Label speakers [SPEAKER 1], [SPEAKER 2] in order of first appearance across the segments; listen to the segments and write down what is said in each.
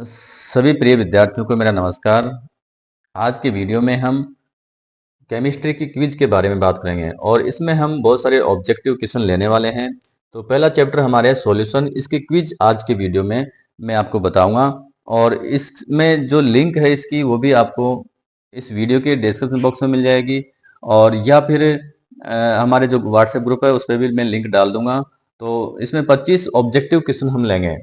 [SPEAKER 1] सभी प्रिय विद्यार्थियों को मेरा नमस्कार। आज के वीडियो में हम केमिस्ट्री की क्विज के बारे में बात करेंगे और इसमें हम बहुत सारे ऑब्जेक्टिव क्वेश्चन लेने वाले हैं। तो पहला चैप्टर हमारे है सॉल्यूशन। इसकी क्विज आज के वीडियो में मैं आपको बताऊंगा और इसमें जो लिंक है इसकी वो भी आपको इस वीडियो के डिस्क्रिप्शन बॉक्स में मिल जाएगी और या फिर हमारे जो व्हाट्सएप ग्रुप है उस पर भी मैं लिंक डाल दूंगा। तो इसमें 25 ऑब्जेक्टिव क्वेश्चन हम लेंगे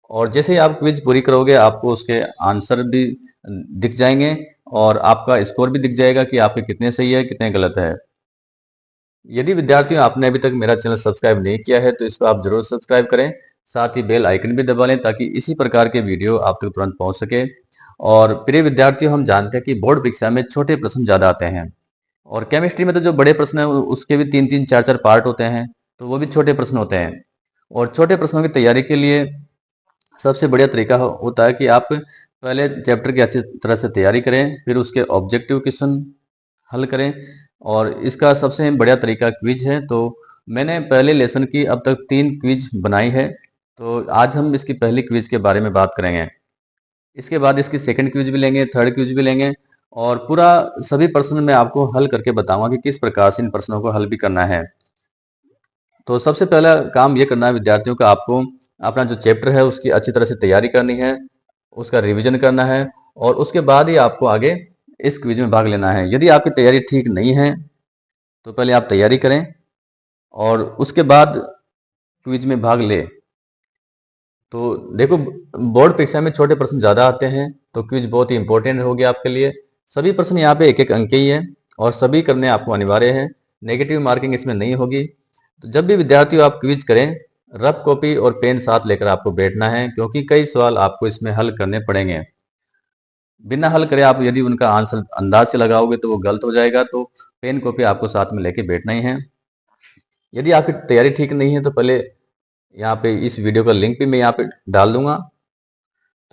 [SPEAKER 1] और जैसे ही आप क्विज पूरी करोगे आपको उसके आंसर भी दिख जाएंगे और आपका स्कोर भी दिख जाएगा कि आपके कितने सही है कितने गलत है। यदि विद्यार्थियों आपने अभी तक मेरा चैनल सब्सक्राइब नहीं किया है तो इसको आप जरूर सब्सक्राइब करें, साथ ही बेल आइकन भी दबा लें ताकि इसी प्रकार के वीडियो आप तक तुरंत पहुंच सके। और प्रिय विद्यार्थियों, हम जानते हैं कि बोर्ड परीक्षा में छोटे प्रश्न ज्यादा आते हैं और केमिस्ट्री में तो जो बड़े प्रश्न है उसके भी 3-3 4-4 पार्ट होते हैं, तो वो भी छोटे प्रश्न होते हैं। और छोटे प्रश्नों की तैयारी के लिए सबसे बढ़िया तरीका होता है कि आप पहले चैप्टर की अच्छी तरह से तैयारी करें, फिर उसके ऑब्जेक्टिव क्वेश्चन हल करें और इसका सबसे बढ़िया तरीका क्विज है। तो मैंने पहले लेसन की अब तक 3 क्विज बनाई है, तो आज हम इसकी पहली क्विज के बारे में बात करेंगे। इसके बाद इसकी सेकंड क्विज भी लेंगे, थर्ड क्विज भी लेंगे और पूरा सभी प्रश्न मैं आपको हल करके बताऊंगा कि किस प्रकार से इन प्रश्नों को हल भी करना है। तो सबसे पहला काम ये करना है विद्यार्थियों का, आपको अपना जो चैप्टर है उसकी अच्छी तरह से तैयारी करनी है, उसका रिवीजन करना है और उसके बाद ही आपको आगे इस क्विज में भाग लेना है। यदि आपकी तैयारी ठीक नहीं है तो पहले आप तैयारी करें और उसके बाद क्विज में भाग ले। तो देखो, बोर्ड परीक्षा में छोटे प्रश्न ज्यादा आते हैं तो क्विज बहुत ही इंपॉर्टेंट होगी आपके लिए। सभी प्रश्न यहाँ पे एक एक अंक के ही है और सभी करने आपको अनिवार्य है, नेगेटिव मार्किंग इसमें नहीं होगी। तो जब भी विद्यार्थियों आप क्विज करें, रफ कॉपी और पेन साथ लेकर आपको बैठना है क्योंकि कई सवाल आपको इसमें हल करने पड़ेंगे। बिना हल करे आप यदि उनका आंसर अंदाज से लगाओगे तो वो गलत हो जाएगा। तो पेन कॉपी आपको साथ में लेके बैठना ही है। यदि आपकी तैयारी ठीक नहीं है तो पहले यहाँ पे इस वीडियो का लिंक भी मैं यहाँ पे डाल दूंगा,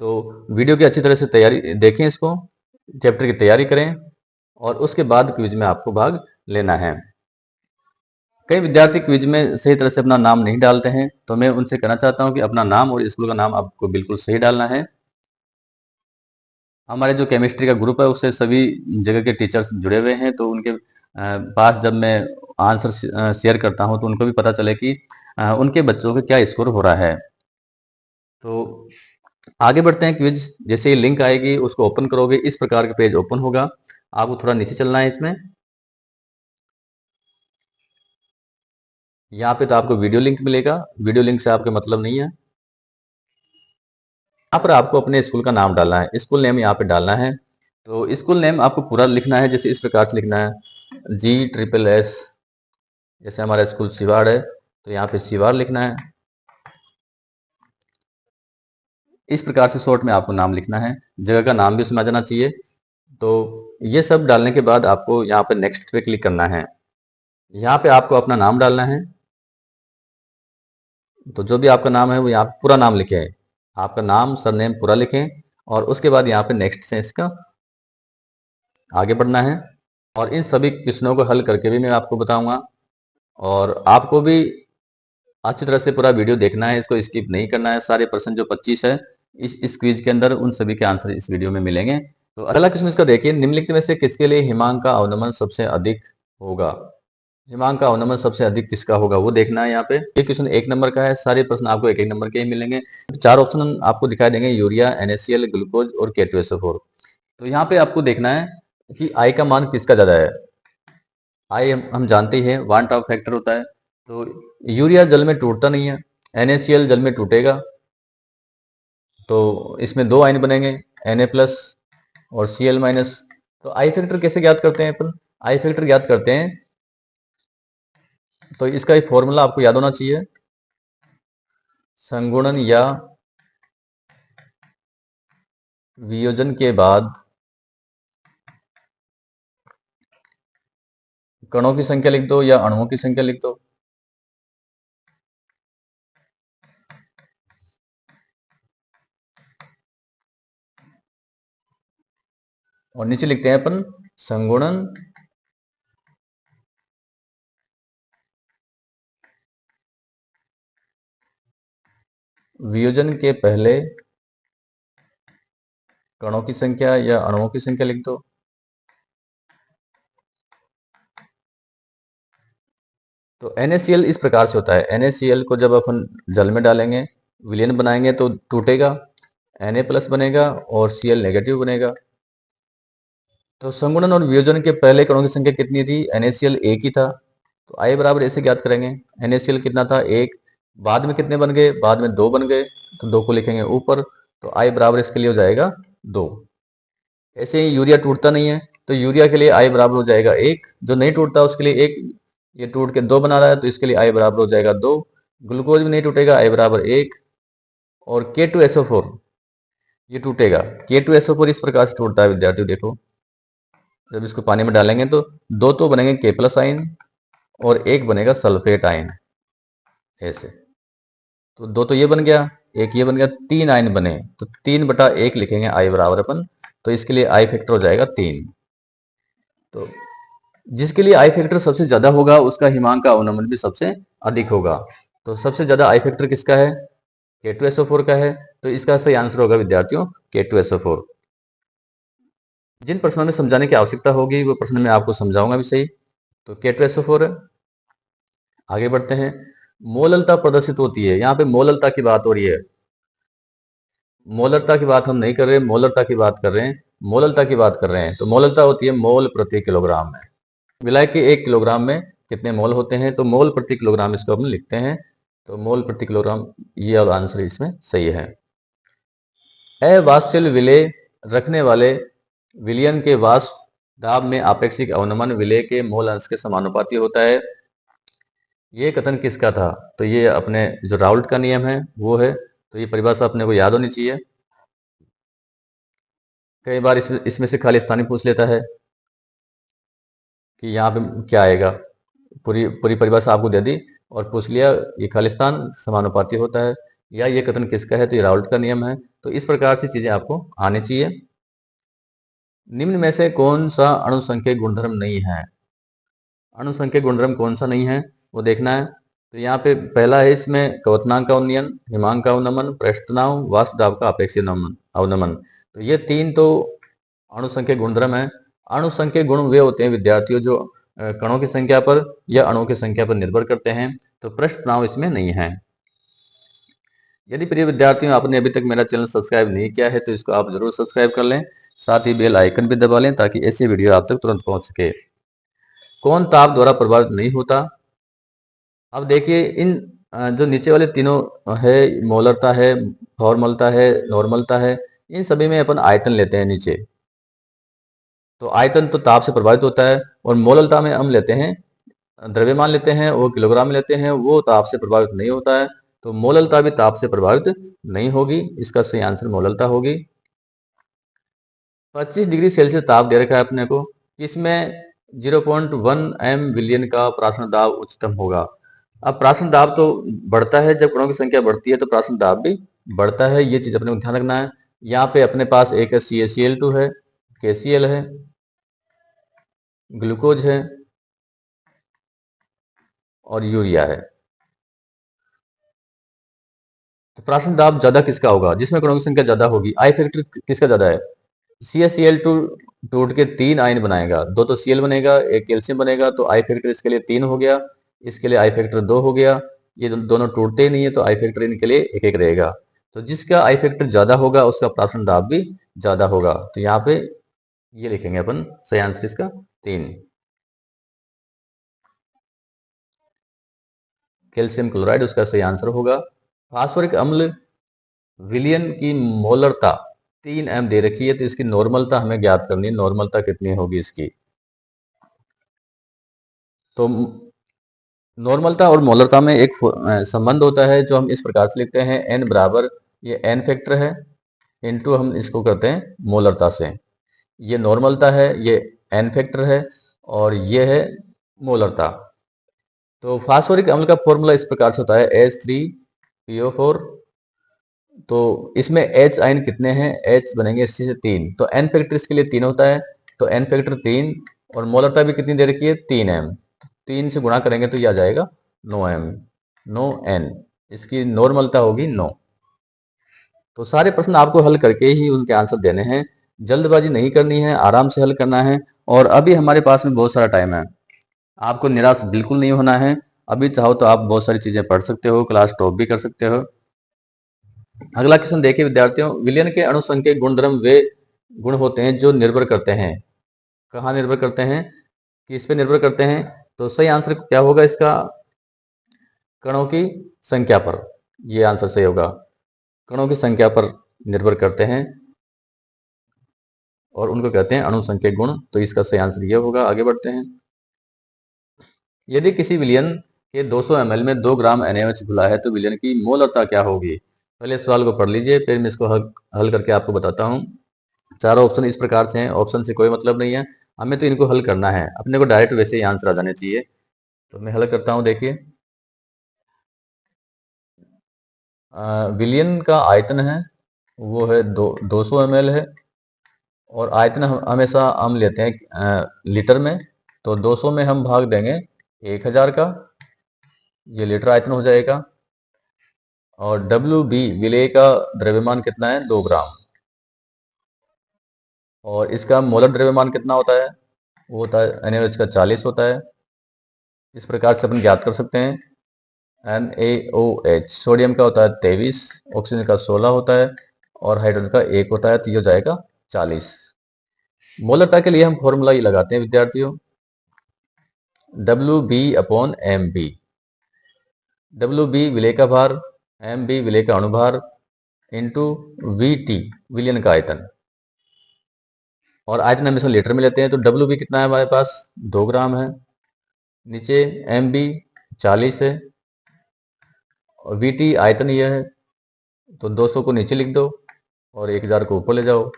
[SPEAKER 1] तो वीडियो की अच्छी तरह से तैयारी देखें, इसको चैप्टर की तैयारी करें और उसके बाद क्विज में आपको भाग लेना है। कई विद्यार्थी क्विज में सही तरह से अपना नाम नहीं डालते हैं, तो मैं उनसे कहना चाहता हूँ कि अपना नाम और स्कूल का नाम आपको बिल्कुल सही डालना है। हमारे जो केमिस्ट्री का ग्रुप है उससे सभी जगह के टीचर्स जुड़े हुए हैं, तो उनके पास जब मैं आंसर शेयर करता हूं तो उनको भी पता चले कि उनके बच्चों का क्या स्कोर हो रहा है। तो आगे बढ़ते हैं क्विज। जैसे ही लिंक आएगी उसको ओपन करोगे, इस प्रकार का पेज ओपन होगा। आपको थोड़ा नीचे चलना है इसमें। यहाँ पे तो आपको वीडियो लिंक मिलेगा, वीडियो लिंक से आपका मतलब नहीं है। यहाँ पर आपको अपने स्कूल का नाम डालना है, स्कूल नेम यहाँ पे डालना है। तो स्कूल नेम आपको पूरा लिखना है, जैसे इस प्रकार से लिखना है GSSS। जैसे हमारा स्कूल सिवाड़ है तो यहाँ पे सिवाड़ लिखना है। इस प्रकार से शॉर्ट में आपको नाम लिखना है, जगह का नाम भी उसमें आ जाना चाहिए। तो ये सब डालने के बाद आपको यहाँ पे नेक्स्ट पे क्लिक करना है। यहाँ पे आपको अपना नाम डालना है, तो जो भी आपका नाम है वो यहाँ पे पूरा नाम लिखें, आपका नाम सरनेम पूरा लिखें और उसके बाद यहाँ पे नेक्स्ट से इसका आगे बढ़ना है। और इन सभी क्वेश्चनों को हल करके भी मैं आपको बताऊंगा और आपको भी अच्छी तरह से पूरा वीडियो देखना है, इसको स्किप नहीं करना है। सारे प्रश्न जो 25 है इस क्विज के अंदर, उन सभी के आंसर इस वीडियो में मिलेंगे। तो अगला क्वेश्चन इसका देखिए, निम्नलिखित में से किसके लिए हिमांक का अवनमन सबसे अधिक होगा। हिमांक का अवनमन सबसे अधिक किसका होगा वो देखना है। यहाँ पे ये क्वेश्चन 1 नंबर का है, सारे प्रश्न आपको 1-1 नंबर के ही मिलेंगे। 4 ऑप्शन आपको दिखाई देंगे, यूरिया, NaCl, ग्लूकोज और K2SO4। तो यहाँ पे आपको देखना है कि आई का मान किसका ज्यादा है। आई हम जानते ही है 1 टॉप फैक्टर होता है। तो यूरिया जल में टूटता नहीं है, NaCl जल में टूटेगा, तो इसमें 2 आयन बनेंगे, Na+ और Cl-। तो आई फैक्टर कैसे ज्ञात करते हैं अपन, आई फैक्टर ज्ञात करते हैं तो इसका एक फॉर्मूला आपको याद होना चाहिए, संगुणन या वियोजन के बाद कणों की संख्या लिख दो या अणुओं की संख्या लिख दो। और नीचे लिखते हैं अपन संगुणन वियोजन के पहले कणों की संख्या या अणुओं की संख्या लिख दो। तो NaCl इस प्रकार से होता है। NaCl को जब अपन जल में डालेंगे, विलयन बनाएंगे तो टूटेगा, Na+ बनेगा और Cl नेगेटिव बनेगा। तो संगुणन और वियोजन के पहले कणों की संख्या कितनी थी? NaCl एक ही था, तो I बराबर ऐसे ज्ञात करेंगे। NaCl कितना था? एक। बाद में कितने बन गए? बाद में 2 बन गए, तो 2 को लिखेंगे ऊपर, तो I बराबर इसके लिए हो जाएगा 2। ऐसे ही यूरिया टूटता नहीं है, तो यूरिया के लिए I बराबर हो जाएगा 1। जो नहीं टूटता उसके लिए 1, ये टूट के 2 बना रहा है तो इसके लिए I बराबर हो जाएगा 2। ग्लूकोज भी नहीं टूटेगा, I बराबर 1। और K2SO4 ये टूटेगा। K2SO4 इस प्रकार से टूटता है विद्यार्थियों, देखो जब इसको पानी में डालेंगे तो 2 तो बनेंगे K+ आयन और 1 बनेगा सल्फेट आयन, ऐसे। तो 2 तो ये बन गया, 1 ये बन गया, 3 आयन बने, तो 3/1 लिखेंगे I बराबर अपन, तो इसके लिए I फैक्टर हो जाएगा 3। तो जिसके लिए I फैक्टर सबसे ज्यादा होगा उसका हिमांक का अवनमन भी सबसे अधिक होगा। तो सबसे ज्यादा I फैक्टर किसका है? K2SO4 का है, तो इसका सही आंसर होगा विद्यार्थियों K2SO4। जिन प्रश्नों में समझाने की आवश्यकता होगी वो प्रश्न मैं आपको समझाऊंगा भी सही। तो K2SO4 आगे बढ़ते हैं। मोललता प्रदर्शित होती है, यहाँ पे मोललता की बात हो रही है। मोलरता की बात हम नहीं कर रहे, मोलरता की बात कर रहे हैं, मोललता की बात कर रहे हैं। तो मोललता होती है मोल प्रति किलोग्राम में। विलायक के 1 किलोग्राम में कितने मोल होते हैं? तो मोल प्रति किलोग्राम इसको अपन लिखते हैं। तो मोल प्रति किलोग्राम, ये अब आंसर इसमें सही है। अवाष्पशील विलेय रखने वाले विलयन के वाष्प दाब में आपेक्षिक अवनमन विलेय के मोल अंश के समानुपाती होता है। ये कथन किसका था? तो ये अपने जो राउल्ट का नियम है वो है। तो ये परिभाषा अपने को याद होनी चाहिए। कई बार इसमें से खाली स्थानीय पूछ लेता है कि यहाँ पे क्या आएगा। पूरी पूरी परिभाषा आपको दे दी और पूछ लिया ये खालिस्तान समानुपाती होता है या ये कथन किसका है, तो ये राउल्ट का नियम है। तो इस प्रकार से चीजें आपको आनी चाहिए। निम्न में से कौन सा अणुसंख्यक गुणधर्म नहीं है? अणुसंख्यक गुणधर्म कौन सा नहीं है वो देखना है। तो यहाँ पे पहला है इसमें क्वथनांक का उन्नयन, हिमांक का अवनमन, पृष्ठ तनाव, वाष्प दाब का अपेक्षित अवनमन। तो ये 3 तो अणुसंख्यक गुणधर्म है। अणुसंख्यक गुण वे होते हैं विद्यार्थियों जो कणों की संख्या पर या अणुओं की संख्या पर निर्भर करते हैं। तो पृष्ठ तनाव इसमें नहीं है। यदि प्रिय विद्यार्थियों आपने अभी तक मेरा चैनल सब्सक्राइब नहीं किया है तो इसको आप जरूर सब्सक्राइब कर लें, साथ ही बेल आइकन भी दबा लें ताकि ऐसी वीडियो आप तक तुरंत पहुंच सके। कौन ताप द्वारा प्रभावित नहीं होता? अब देखिए इन जो नीचे वाले तीनों है, मोलरता है, फॉर्मलता है, नॉर्मलता है, इन सभी में अपन आयतन लेते हैं नीचे। तो आयतन तो ताप से प्रभावित होता है और मोललता में हम लेते हैं द्रव्यमान लेते हैं, वो किलोग्राम में लेते हैं, वो ताप से प्रभावित नहीं होता है। तो मोललता भी ताप से प्रभावित नहीं होगी, इसका सही आंसर मोललता होगी। 25 डिग्री सेल्सियस ताप दे रखा है अपने को, इसमें 0.1 m विलियन का प्राशन दाब उच्चतम होगा। अब प्राशन दाब तो बढ़ता है, जब कणों की संख्या बढ़ती है तो प्राशन दाब भी बढ़ता है, ये चीज अपने को ध्यान रखना है। यहाँ पे अपने पास एक CaCl2 है, KCl है, ग्लूकोज है और यूरिया है। तो प्राशन दाब ज्यादा किसका होगा? जिसमें कणों की संख्या ज्यादा होगी। आई फैक्टर किसका ज्यादा है? CaCl2 टूट के 3 आयन बनाएगा, 2 तो Cl बनेगा, 1 कैल्शियम बनेगा, तो आई फैक्टर इसके लिए 3 हो गया, इसके लिए आई फैक्टर 2 हो गया। ये दोनों टूटते ही नहीं है तो आई फैक्टर इनके लिए 1-1 रहेगा। तो जिसका आई फैक्टर ज्यादा होगा उसका प्राशन दाब भी ज्यादा होगा। तो यहाँ पे ये लिखेंगे अपन सही आंसर इसका 3। कैल्शियम क्लोराइड उसका सही आंसर होगा। फास्फोरिक अम्ल विलियन की मोलरता 3 m दे रखी है, तो इसकी नॉर्मलता हमें ज्ञात करनी है। नॉर्मलता कितनी होगी इसकी? तो नॉर्मलता और मोलरता में एक संबंध होता है जो हम इस प्रकार से लिखते हैं, n बराबर, ये n फैक्टर है इनटू हम इसको करते हैं मोलरता से। ये नॉर्मलता है, ये n फैक्टर है और ये है मोलरता। तो फास्फोरिक अम्ल का फॉर्मूला इस प्रकार से होता है H3PO4। तो इसमें H आयन कितने हैं? H बनेंगे इससे 3, तो n फैक्टर इसके लिए 3 होता है, तो n फैक्टर 3 और मोलरता भी कितनी दे रखी है? 3 m। 3 से गुणा करेंगे तो ये आ जाएगा 9 m, 9 n। इसकी नॉर्मलता होगी 9। तो सारे प्रश्न आपको हल करके ही उनके आंसर देने हैं, जल्दबाजी नहीं करनी है, आराम से हल करना है। और अभी हमारे पास में बहुत सारा टाइम है, आपको निराश बिल्कुल नहीं होना है। अभी चाहो तो आप बहुत सारी चीजें पढ़ सकते हो, क्लास टॉप भी कर सकते हो। अगला क्वेश्चन देखिए विद्यार्थियों, विलयन के अणुसंख्यक गुणधर्म वे गुण होते हैं जो निर्भर करते हैं, कहाँ निर्भर करते हैं, किस पे निर्भर करते हैं। तो सही आंसर क्या होगा इसका, कणों की संख्या पर, ये आंसर सही होगा। कणों की संख्या पर निर्भर करते हैं और उनको कहते हैं अणुसंख्यक गुण। तो इसका सही आंसर ये होगा। आगे बढ़ते हैं। यदि किसी विलयन के 200 ml में 2 ग्राम NaOH घुला है तो विलयन की मोलरता क्या होगी। पहले सवाल को पढ़ लीजिए, फिर मैं इसको हल करके आपको बताता हूँ। चारों ऑप्शन इस प्रकार से हैं, ऑप्शन से कोई मतलब नहीं है, हमें तो इनको हल करना है, अपने को डायरेक्ट वैसे ही आंसर आ जाने चाहिए। तो मैं हल करता हूँ। देखिए विलयन का आयतन है वो है 200 ml है, और आयतन हमेशा हम लेते हैं लीटर में। तो 200 में हम भाग देंगे 1000 का, ये लीटर आयतन हो जाएगा। और WB विलेय का द्रव्यमान कितना है, 2 ग्राम। और इसका मोलर द्रव्यमान कितना होता है, वो होता है NaOH का 40 होता है। इस प्रकार से अपन ज्ञात कर सकते हैं। NaOH सोडियम का होता है 23, ऑक्सीजन का 16 होता है, और हाइड्रोजन का 1 होता है, तो ये हो जाएगा 40। मोलरता के लिए हम फॉर्मूला ये लगाते हैं विद्यार्थियों, WB/MB। WB विलेय का भार, MB विलेय का अणुभार, इंटू VT विलयन का आयतन। और आयतन हमेशा लीटर में लेते हैं, तो WB कितना है हमारे पास, 2 ग्राम है। नीचे MB 40 है, और VT आयतन यह है। तो 200 को नीचे लिख दो और 1000 को ऊपर ले जाओ।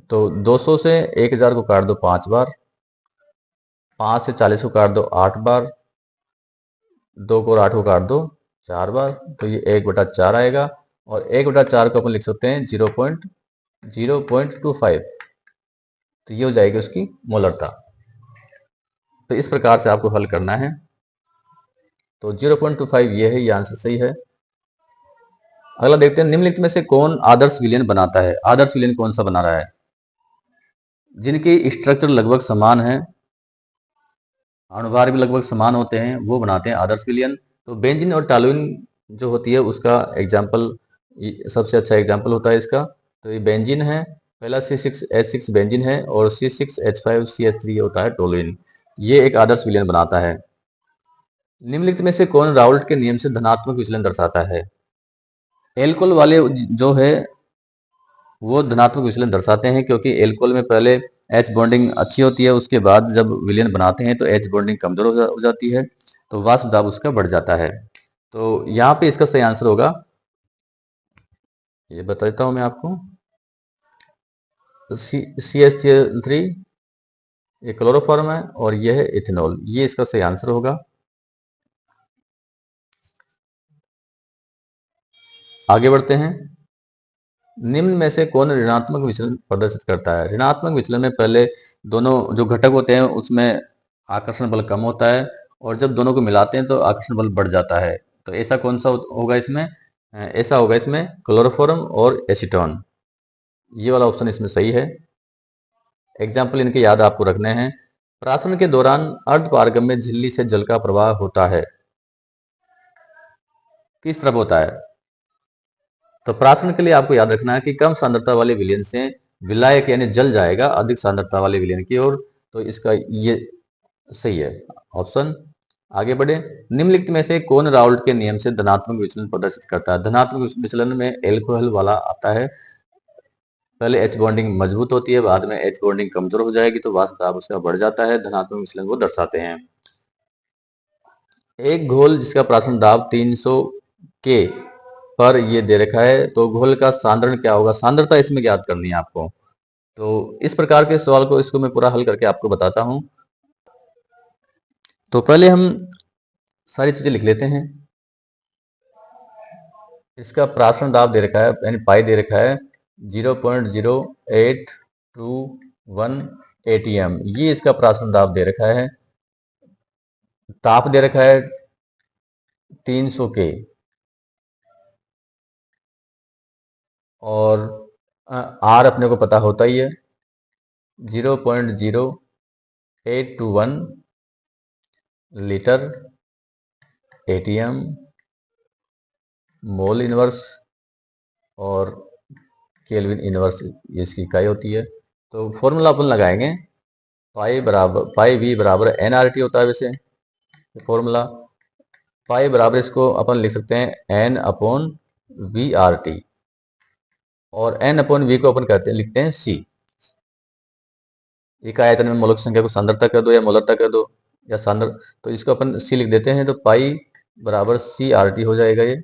[SPEAKER 1] तो 200 से 1000 को काट दो 5 बार, 5 से 40 को काट दो 8 बार, 2 को और 8 को काट दो 4 बार, तो ये 1/4 आएगा। और 1/4 को अपन लिख सकते हैं 0.025, तो ये हो जाएगी उसकी मोलरता। तो इस प्रकार से आपको हल करना है। तो 0.25 ये है, ये आंसर सही है। अगला देखते हैं, निम्नलिखित में से कौन आदर्श विलयन बनाता है। आदर्श विलयन कौन सा बना रहा है, जिनकी स्ट्रक्चर लगभग समान है, अणुभार भी लगभग समान होते हैं, वो बनाते हैं आदर्श विलयन। तो बेंजीन और टॉलुइन जो होती है उसका एग्जाम्पल, सबसे अच्छा एग्जाम्पल होता है इसका। तो ये बेंजीन है, पहला C6H6 बेंजीन है, और C6H5CH3 होता है टोलुइन। ये एक आदर्श विलयन बनाता है। निम्नलिखित में से कौन राउल्ट के नियम से धनात्मक विचलन दर्शाता है। एल्कोहल वाले जो है वो धनात्मक विचलन दर्शाते हैं, क्योंकि एल्कोहल में पहले H बॉन्डिंग अच्छी होती है, उसके बाद जब विलयन बनाते हैं तो H बॉन्डिंग कमजोर हो जाती है, तो वाष्प दाब उसका बढ़ जाता है। तो यहाँ पे इसका सही आंसर होगा, ये बता देता हूं मैं आपको, CH3 ये क्लोरोफॉर्म है, और ये है इथेनॉल, ये इसका सही आंसर होगा। आगे बढ़ते हैं। निम्न में से कौन ऋणात्मक विचलन प्रदर्शित करता है। ऋणात्मक विचलन में पहले दोनों जो घटक होते हैं उसमें आकर्षण बल कम होता है, और जब दोनों को मिलाते हैं तो आकर्षण बल बढ़ जाता है। तो ऐसा कौन सा होगा इसमें, ऐसा होगा इसमें क्लोरोफॉर्म और एसीटोन, ये वाला ऑप्शन इसमें सही है। एग्जाम्पल इनके याद आपको रखने हैं। प्राशन के दौरान अर्ध पारगम्य झिल्ली से जल का प्रवाह होता है, किस तरफ होता है। तो प्राशन के लिए आपको याद रखना है कि कम सांद्रता वाले विलयन से विलायक यानी जल जाएगा अधिक सांद्रता वाले विलयन की ओर। तो इसका ये सही है ऑप्शन। आगे बढ़े। निम्नलिखित में से कौन राउल्ट के नियम से धनात्मक विचलन प्रदर्शित करता है। धनात्मक विचलन में एल्कोहल वाला आता है, पहले H बॉन्डिंग मजबूत होती है, बाद में H बॉन्डिंग कमजोर हो जाएगी, तो वाष्प दाब उसका बढ़ जाता है। धनात्मक विचलन वो दर्शाते हैं। एक घोल जिसका प्राशन दाब 300 के पर ये दे रखा है, तो घोल का सांद्रण क्या होगा, सांद्रता इसमें ज्ञात करनी है आपको। तो इस प्रकार के सवाल को इसको मैं पूरा हल करके आपको बताता हूं। तो पहले हम सारी चीजें लिख लेते हैं। इसका प्राशन दाब दे रखा है, यानी पाई दे रखा है 0.0821 ATM, ये इसका प्राशन दाब दे रखा है। ताप दे रखा है 300 के, और आर अपने को पता होता ही है 0.0821 लीटर एटीएम मोल इनवर्स और केल्विन इनवर्स ये इसकी इकाई होती है। तो फॉर्मूला अपन लगाएंगे पाई वी बराबर एन आर टी होता है वैसे फॉर्मूला। पाई बराबर इसको अपन लिख सकते हैं N upon V R T और एन अपॉन वी को अपन कहते हैं लिखते हैं सी। इकाई आयतन में मोलक संख्या को सांद्रता कर दो या मोलरता कर दो या सांद्र, तो इसको अपन सी लिख देते हैं। तो पाई बराबर सी आर टी हो जाएगा ये।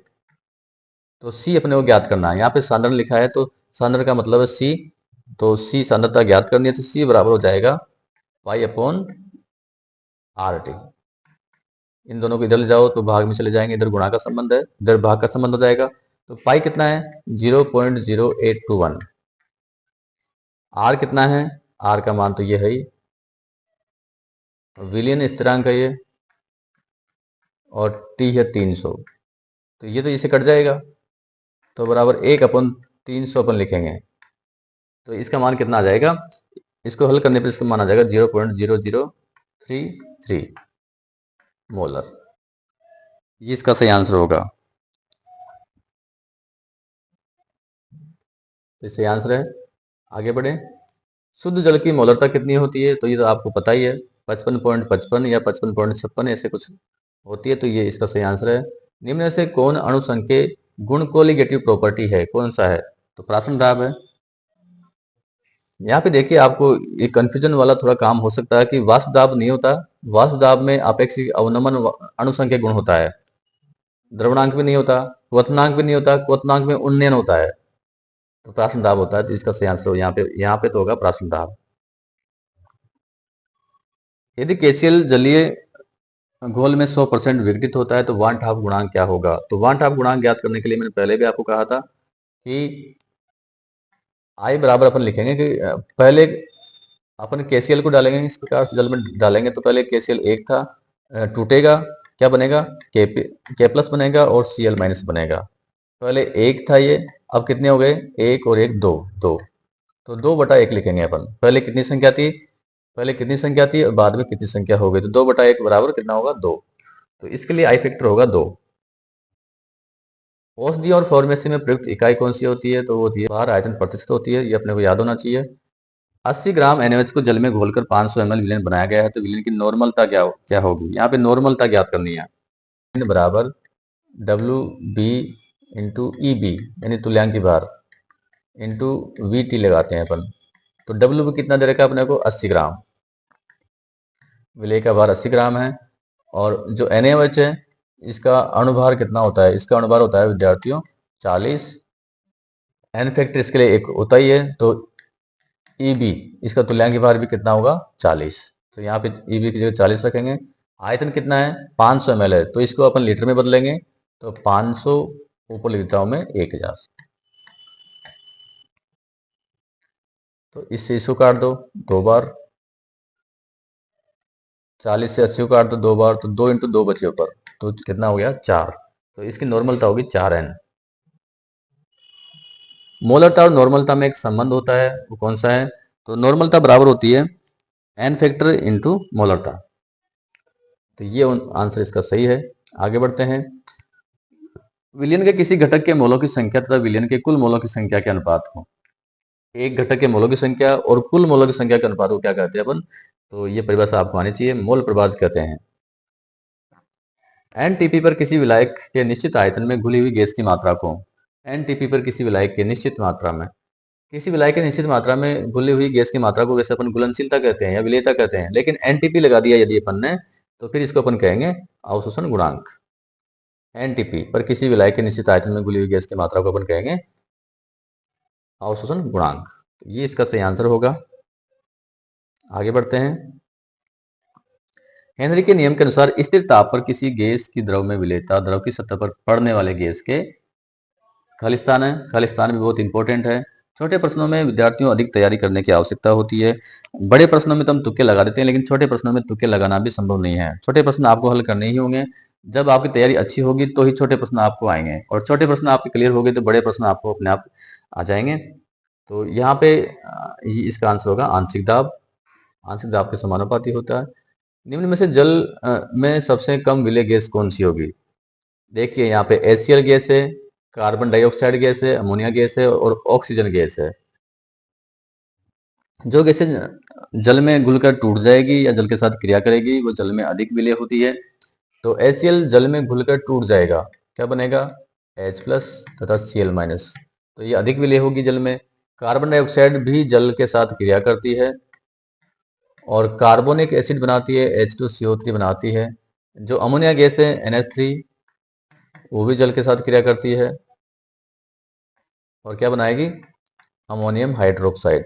[SPEAKER 1] तो सी अपने को ज्ञात करना है। यहाँ पे सांद्रण लिखा है तो सांद्रण का मतलब है सी, तो सी सांद्रता ज्ञात करनी है तो सी बराबर हो जाएगा पाई अपॉन आर टी। इन दोनों को इधर ले जाओ तो भाग में चले जाएंगे, इधर गुणा का संबंध है, इधर भाग का संबंध हो जाएगा। तो पाई कितना है 0.0821, आर कितना है, आर का मान तो ये है ही, विलियन स्थिरांक है ये, और टी है 300। तो ये तो इसे कट जाएगा तो बराबर 1/300 अपन लिखेंगे। तो इसका मान कितना आ जाएगा, इसको हल करने पर इसका मान आ जाएगा 0.0033 मोलर। ये इसका सही आंसर होगा। तो सही आंसर है। आगे बढ़े। शुद्ध जल की मोलरता कितनी होती है, तो ये तो आपको पता ही है 55.55 या 55.56 ऐसे कुछ होती है। तो ये इसका सही आंसर है। निम्न में से कौन अणु संघ के गुण कोलिगेटिव प्रॉपर्टी है, कौन सा है, तो प्राथमिक दाब है। यहाँ पे देखिए आपको ये कंफ्यूजन वाला थोड़ा काम हो सकता है कि वाष्प दाब नहीं होता, वाष्प दाब में अपेक्षित अवनमन अणु संघ के गुण होता है, द्रवणांक भी नहीं होता, क्वथनांक भी नहीं होता, क्वथनांक में उन्नयन होता है, तो प्राथमिक दाब होता है। तो इसका सही आंसर यहाँ पे तो होगा प्राथमिक दाब। यदि केसीएल जलीय घोल में 100% विघटित होता है तो वान हाफ गुणांक क्या होगा, तो वान हाफ गुणांक ज्ञात करने के लिए मैंने पहले भी आपको कहा था कि आई बराबर अपन लिखेंगे कि पहले अपन केसीएल को डालेंगे इस प्रकार से जल में डालेंगे। तो पहले केसीएल 1 था, टूटेगा क्या बनेगा के प्लस बनेगा और सीएल माइनस बनेगा। पहले 1 था ये, अब कितने हो गए 1 और 1 2 2, तो 2/1 लिखेंगे अपन। पहले कितनी संख्या थी, पहले कितनी संख्या थी और बाद में कितनी संख्या हो गई, तो 2/1 बराबर कितना होगा 2। तो इसके लिए आई फैक्टर होगा 2। औषधि और फार्मेसी में प्रयुक्त इकाई कौन सी होती है, तो वो होती है बार आयतन प्रतिशत होती है, ये अपने को याद होना चाहिए। 80 ग्राम NaOH को जल में घोलकर 500 ml विलयन बनाया गया है, तो विलयन की नॉर्मलता क्या होगी, यहाँ पे नॉर्मलता ज्ञात करनी है। बराबर WB इंटू EB यानी तुल्यांकी भार इंटू VT लगाते हैं अपन। तो WB कितना दे रखा है अपने को 80 ग्राम, विलय का भार 80 ग्राम है। और जो NaOH है इसका अणुभार कितना होता है, इसका अणुभार होता है विद्यार्थियों 40। एन फैक्टर इसके लिए 1 होता ही है, तो EB इसका तुल्यांकी भार भी कितना होगा 40। तो यहाँ पे EB की जगह 40 रखेंगे। आयतन कितना है 500 ml है, तो इसको अपन लीटर में बदलेंगे। तो 500 ऊपर लिख देता हूं मैं 1000। तो इससे इसको काट दो 2 बार, 40 से 80 को काट दो 2 बार, तो 2 × 2 बचे ऊपर, तो कितना हो गया 4। तो इसकी नॉर्मलता होगी 4N। मोलरता और नॉर्मलता में एक संबंध होता है, वो कौन सा है, तो नॉर्मलता बराबर होती है एन फैक्टर इंटू मोलरता। तो ये आंसर इसका सही है। आगे बढ़ते हैं। विलयन के किसी घटक के मोलों की संख्या तथा विलयन के कुल मोलों की संख्या के अनुपात को, एक घटक के मोलों की संख्या और कुल मोलों की संख्या के अनुपात को क्या कहते हैं अपन, तो ये परिभाषा आपको आनी चाहिए, मोल प्रभाज कहते हैं। एनटीपी पर किसी विलायक के निश्चित आयतन में घुली हुई गैस की मात्रा को, एनटीपी पर किसी विलायक के निश्चित मात्रा में, किसी विलायक के निश्चित मात्रा में घुली हुई गैस की मात्रा को वैसे अपन घुलनशीलता कहते हैं या विलेयता कहते हैं, लेकिन एनटीपी लगा दिया यदि अपन ने तो फिर इसको अपन कहेंगे अवशोषण गुणांक। एनटीपी पर किसी विलायक के निश्चित आयतन में घुली हुई गैस की मात्रा को अपन कहेंगे अवशोषण गुणांक। ये इसका सही आंसर होगा। आगे बढ़ते हैं। हेनरी के नियम के अनुसार स्थिर ताप पर किसी गैस की द्रव में विलेयता द्रव की सतह पर पड़ने वाले गैस के खालिस्तान है। खालिस्तान भी बहुत इंपॉर्टेंट है। छोटे प्रश्नों में विद्यार्थियों अधिक तैयारी करने की आवश्यकता होती है। बड़े प्रश्नों में तो हम तुक्के लगा देते हैं, लेकिन छोटे प्रश्नों में तुक्के लगाना भी संभव नहीं है। छोटे प्रश्न आपको हल करने ही होंगे। जब आपकी तैयारी अच्छी होगी तो ही छोटे प्रश्न आपको आएंगे, और छोटे प्रश्न आपके क्लियर हो गए तो बड़े प्रश्न आपको अपने आप आ जाएंगे। तो यहाँ पे इसका आंसर होगा आंशिक दाब। आंशिक दाब के समानुपाती होता है। निम्न में से जल में सबसे कम विलेय गैस कौन सी होगी? देखिए यहाँ पे HCl गैस है, कार्बन डाइऑक्साइड गैस है, अमोनिया गैस है और ऑक्सीजन गैस है। जो गैसें जल में घुलकर टूट जाएगी या जल के साथ क्रिया करेगी वो जल में अधिक विलेय होती है। तो HCl जल में घुलकर टूट जाएगा, क्या बनेगा? H प्लस तथा Cl माइनस। तो ये अधिक विलेय होगी जल में। कार्बन डाइऑक्साइड भी जल के साथ क्रिया करती है और कार्बोनिक एसिड बनाती है, H2CO3 बनाती है। जो अमोनिया गैस है NH3 वो भी जल के साथ क्रिया करती है और क्या बनाएगी? अमोनियम हाइड्रोक्साइड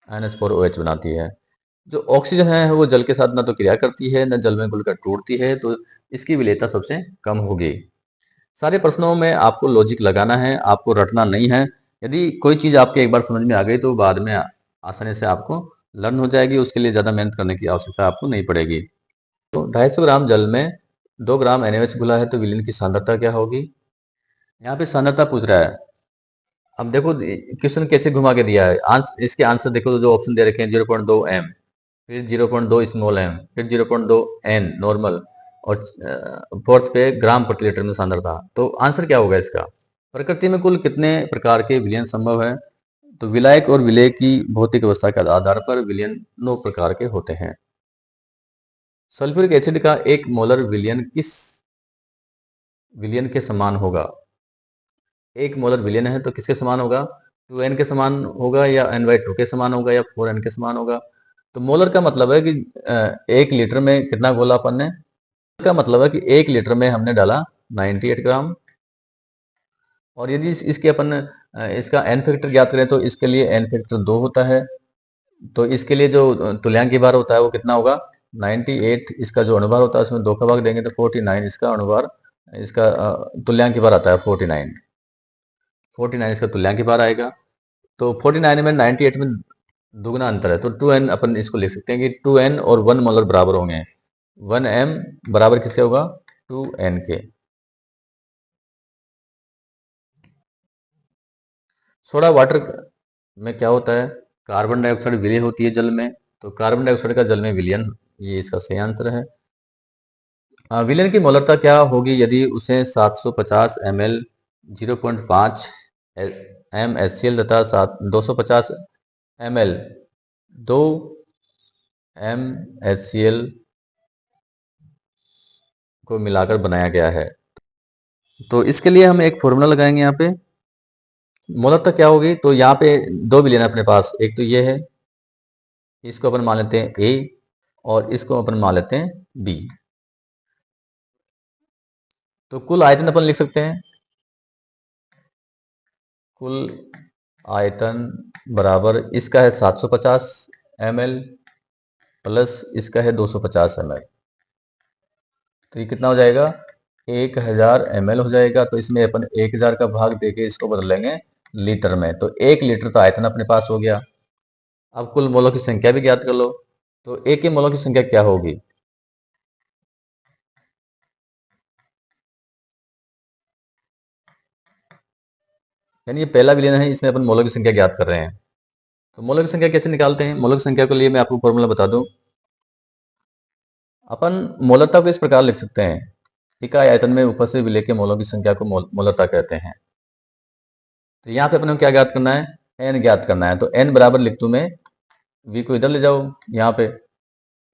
[SPEAKER 1] NH4OH बनाती है। जो ऑक्सीजन है वो जल के साथ ना तो क्रिया करती है न जल में घुलकर टूटती है, तो इसकी विलेयता सबसे कम होगी। सारे प्रश्नों में आपको लॉजिक लगाना है, आपको रटना नहीं है। यदि कोई चीज आपके एक बार समझ में आ गई तो बाद में आसानी से आपको लर्न हो जाएगी, उसके लिए ज्यादा मेहनत करने की आवश्यकता आपको नहीं पड़ेगी। तो 250 ग्राम जल में 2 ग्राम NaOH घुला है तो विलीन की सांद्रता क्या होगी? यहाँ पे सांद्रता पूछ रहा है। अब देखो क्वेश्चन कैसे घुमा के दिया है। इसके आंसर देखो, तो जो ऑप्शन दे रखे हैं 0.2 m, फिर 0.2 स्मॉल m, फिर 0.2 n नॉर्मल और फोर्थ पे ग्राम प्रति लीटर में सांद्रता। तो आंसर क्या होगा इसका? प्रकृति में कुल कितने प्रकार के विलयन संभव है? तो विलायक और विलेय की भौतिक अवस्था के आधार पर विलयन 9 प्रकार के होते हैं। सल्फ्यूरिक एसिड का 1 मोलर विलयन किस विलयन के समान होगा? 1 मोलर विलयन है तो किसके समान होगा? 2n के समान होगा या n/2 के समान होगा या 4n के समान होगा? तो मोलर का मतलब है कि 1 लीटर में कितना घोला अपन ने, का मतलब है कि 1 लीटर में हमने डाला 98 ग्राम। और यदि इसके अपन इसका n फैक्टर ज्ञात करें तो इसके लिए n फैक्टर 2 होता है। तो इसके लिए जो तुल्यांक भार होता है वो कितना होगा? 98 इसका जो अनुभार होता है उसमें 2 का भाग देंगे तो 49 इसका अनुभार, इसका तुल्यांक भार आता है 49 इसका तुल्यांक भार आएगा। तो 49 में 98 में दुगना अंतर है तो 2n अपन इसको लिख सकते हैं कि 2n और 1 मोलर बराबर होंगे। 1m बराबर किसके होगा? 2n के। सोडा वाटर में क्या होता है? कार्बन डाइऑक्साइड विलय होती है जल में, तो कार्बन डाइऑक्साइड का जल में विलयन, ये इसका सही आंसर है। विलयन की मोलरता क्या होगी यदि उसे 750 ml 0.5 m HCl तथा 250 ml 2 m HCl को मिलाकर बनाया गया है? तो इसके लिए हम एक फॉर्मूला लगाएंगे यहाँ पे। मोलरता क्या होगी? तो यहाँ पे 2 विलयन है अपने पास, एक तो ये है, इसको अपन मान लेते हैं A और इसको अपन मान लेते हैं B। तो कुल आयतन अपन लिख सकते हैं, कुल आयतन बराबर इसका है 750 ml प्लस इसका है 250 ml। तो ये कितना हो जाएगा? 1000 ml हो जाएगा। तो इसमें अपन 1000 का भाग देके इसको बदलेंगे लीटर में, तो 1 लीटर तो आयतन अपने पास हो गया। अब कुल मोलों की संख्या भी ज्ञात कर लो। तो एक के मोलों की संख्या क्या होगी? यानी ये पहला विलयन है, इसमें अपन मोलों की संख्या ज्ञात कर रहे हैं। तो मोलों की संख्या कैसे निकालते हैं? मोलों की संख्या के लिए मैं आपको फॉर्मूला बता दूं। अपन मोलरता को इस प्रकार लिख सकते हैं, इकाई आयतन में उपस्थित विलेय के मोलों की संख्या को मोलरता कहते हैं। तो यहाँ पे अपने को क्या ज्ञात करना है? n ज्ञात करना है। तो n बराबर लिख दूं मैं, v को इधर ले जाओ, यहाँ पे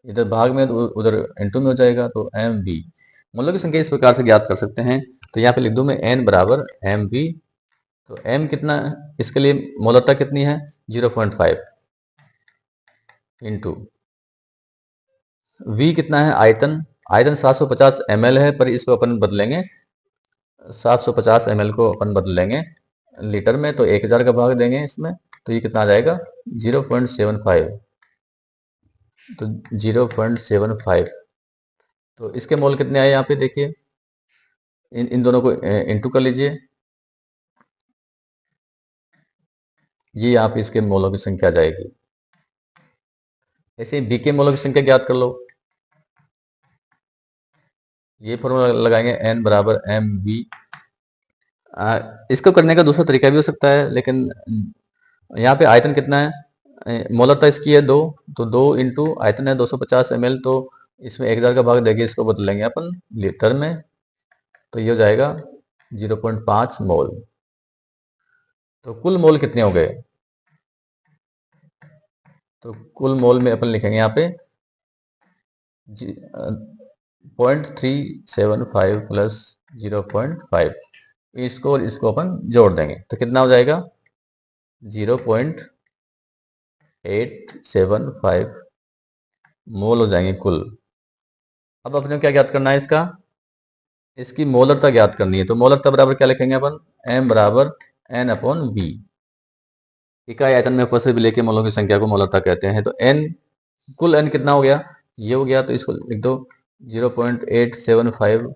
[SPEAKER 1] इधर भाग में तो उधर n2 में हो जाएगा, तो mv। मोलों की संख्या इस प्रकार से ज्ञात कर सकते हैं। तो यहाँ पे लिख दूं मैं n बराबर mv। तो m कितना है? इसके लिए मोलरता कितनी है? 0.5 इंटू v कितना है? आयतन, आयतन 750 ml है, पर इसको अपन बदलेंगे 750 ml को अपन बदलेंगे लीटर में, तो 1000 का भाग देंगे इसमें, तो ये कितना आ जाएगा? 0.75। तो 0.75। तो इसके मोल कितने आए यहाँ पे देखिए, इन दोनों को इंटू कर लीजिए, ये यहाँ पे इसके मोलों की संख्या आ जाएगी। ऐसे ही बी के मोलों की संख्या ज्ञात कर लो। ये फॉर्मूला लगाएंगे n बराबर mv इसको करने का दूसरा तरीका भी हो सकता है, लेकिन यहाँ पे आयतन कितना है, मोलरता इसकी है 2, तो 2 इंटू आयतन है 250 ml, तो इसमें 1000 का भाग देके इसको बदलेंगे अपन लीटर में, तो ये हो जाएगा 0.5 मोल। तो कुल मोल कितने हो गए, तो कुल मोल में अपन लिखेंगे यहाँ पे 0.375 प्लस 0.5, इसको और इसको अपन जोड़ देंगे तो कितना हो जाएगा 0.875 मोल हो जाएंगे कुल। अब अपने क्या ज्ञात करना है, इसकी मोलरता ज्ञात करनी है। तो मोलरता बराबर क्या लिखेंगे अपन, m बराबर n अपॉन v। इकाई आयतन में उपस्थित विलेय के मोलों की संख्या को मोलरता कहते हैं। तो n, कुल n कितना हो गया, ये हो गया, तो इसको लिख दो 0.875।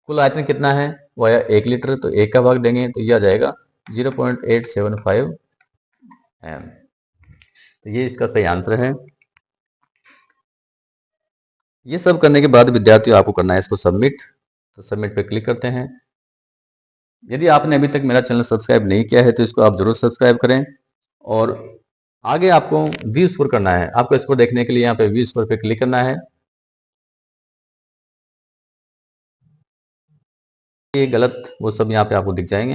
[SPEAKER 1] कुल आयतन कितना है, वो आया 1 लीटर, तो 1 का भाग देंगे तो ये आ जाएगा 0.875 m। तो ये इसका सही आंसर है। ये सब करने के बाद विद्यार्थियों आपको करना है इसको सबमिट। तो सबमिट पे क्लिक करते हैं। यदि आपने अभी तक मेरा चैनल सब्सक्राइब नहीं किया है तो इसको आप जरूर सब्सक्राइब करें, और आगे आपको व्यू स्कोर करना है। आपको इसको देखने के लिए यहाँ पे व्यू स्कोर पे क्लिक करना है। ये गलत वो सब यहाँ पे आपको दिख जाएंगे।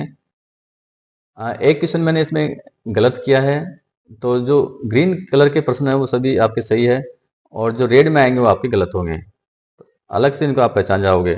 [SPEAKER 1] एक क्वेश्चन मैंने इसमें गलत किया है, तो जो ग्रीन कलर के प्रश्न है वो सभी आपके सही है, और जो रेड में आएंगे वो आपके गलत होंगे। तो अलग से इनको आप पहचान जाओगे।